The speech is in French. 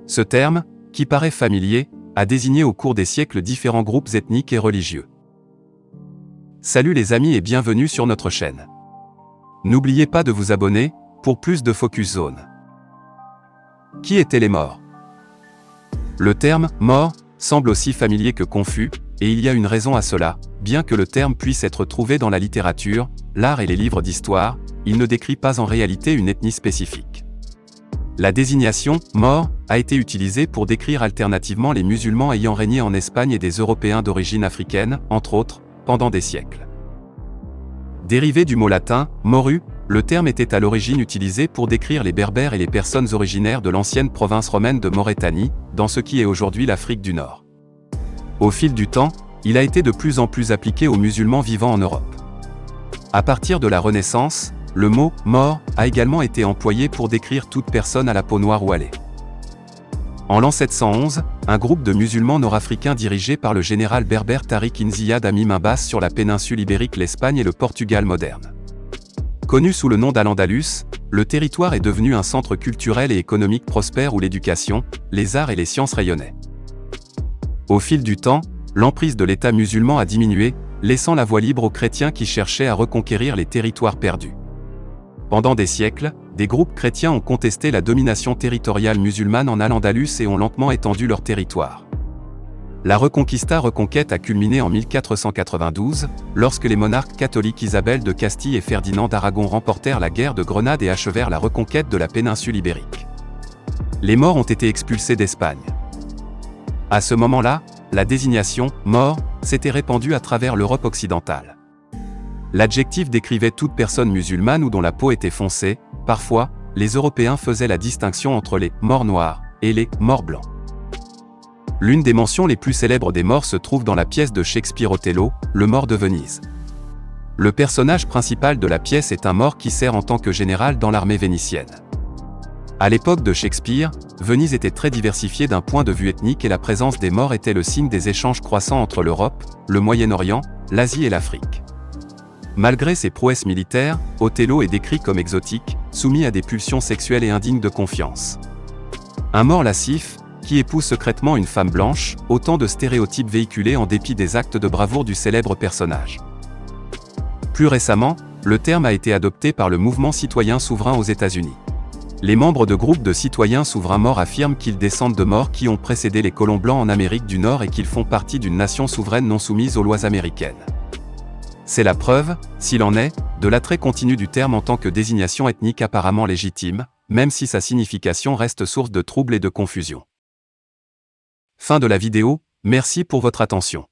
Ce terme, qui paraît familier, a désigné au cours des siècles différents groupes ethniques et religieux. Salut les amis et bienvenue sur notre chaîne. N'oubliez pas de vous abonner, pour plus de Focus Zone. Qui étaient les Maures? Le terme « Maure » semble aussi familier que confus, et il y a une raison à cela, bien que le terme puisse être trouvé dans la littérature, l'art et les livres d'histoire, il ne décrit pas en réalité une ethnie spécifique. La désignation « Maure » a été utilisée pour décrire alternativement les musulmans ayant régné en Espagne et des Européens d'origine africaine, entre autres, pendant des siècles. Dérivé du mot latin « moru », le terme était à l'origine utilisé pour décrire les Berbères et les personnes originaires de l'ancienne province romaine de Maurétanie, dans ce qui est aujourd'hui l'Afrique du Nord. Au fil du temps, il a été de plus en plus appliqué aux musulmans vivant en Europe. À partir de la Renaissance, le mot « Maure » a également été employé pour décrire toute personne à la peau noire ou hâlée. En l'an 711, un groupe de musulmans nord-africains dirigé par le général berbère Tariq ibn Ziyad a mis main basse sur la péninsule ibérique, l'Espagne et le Portugal moderne. Connu sous le nom d'Al-Andalus, le territoire est devenu un centre culturel et économique prospère où l'éducation, les arts et les sciences rayonnaient. Au fil du temps, l'emprise de l'État musulman a diminué, laissant la voie libre aux chrétiens qui cherchaient à reconquérir les territoires perdus. Pendant des siècles, des groupes chrétiens ont contesté la domination territoriale musulmane en Al-Andalus et ont lentement étendu leur territoire. La reconquête a culminé en 1492, lorsque les monarques catholiques Isabelle de Castille et Ferdinand d'Aragon remportèrent la guerre de Grenade et achevèrent la reconquête de la péninsule ibérique. Les Maures ont été expulsés d'Espagne. À ce moment-là, la désignation « Maure » s'était répandue à travers l'Europe occidentale. L'adjectif décrivait toute personne musulmane ou dont la peau était foncée. Parfois, les Européens faisaient la distinction entre les « Maures noirs » et les « Maures blancs ». L'une des mentions les plus célèbres des Maures se trouve dans la pièce de Shakespeare Othello, Le Maure de Venise. Le personnage principal de la pièce est un Maure qui sert en tant que général dans l'armée vénitienne. À l'époque de Shakespeare, Venise était très diversifiée d'un point de vue ethnique et la présence des Maures était le signe des échanges croissants entre l'Europe, le Moyen-Orient, l'Asie et l'Afrique. Malgré ses prouesses militaires, Othello est décrit comme exotique, soumis à des pulsions sexuelles et indigne de confiance. Un Maure lascif, qui épouse secrètement une femme blanche, autant de stéréotypes véhiculés en dépit des actes de bravoure du célèbre personnage. Plus récemment, le terme a été adopté par le mouvement citoyen souverain aux États-Unis. Les membres de groupes de citoyens souverains Maures affirment qu'ils descendent de Maures qui ont précédé les colons blancs en Amérique du Nord et qu'ils font partie d'une nation souveraine non soumise aux lois américaines. C'est la preuve, s'il en est, de l'attrait continu du terme en tant que désignation ethnique apparemment légitime, même si sa signification reste source de troubles et de confusion. Fin de la vidéo, merci pour votre attention.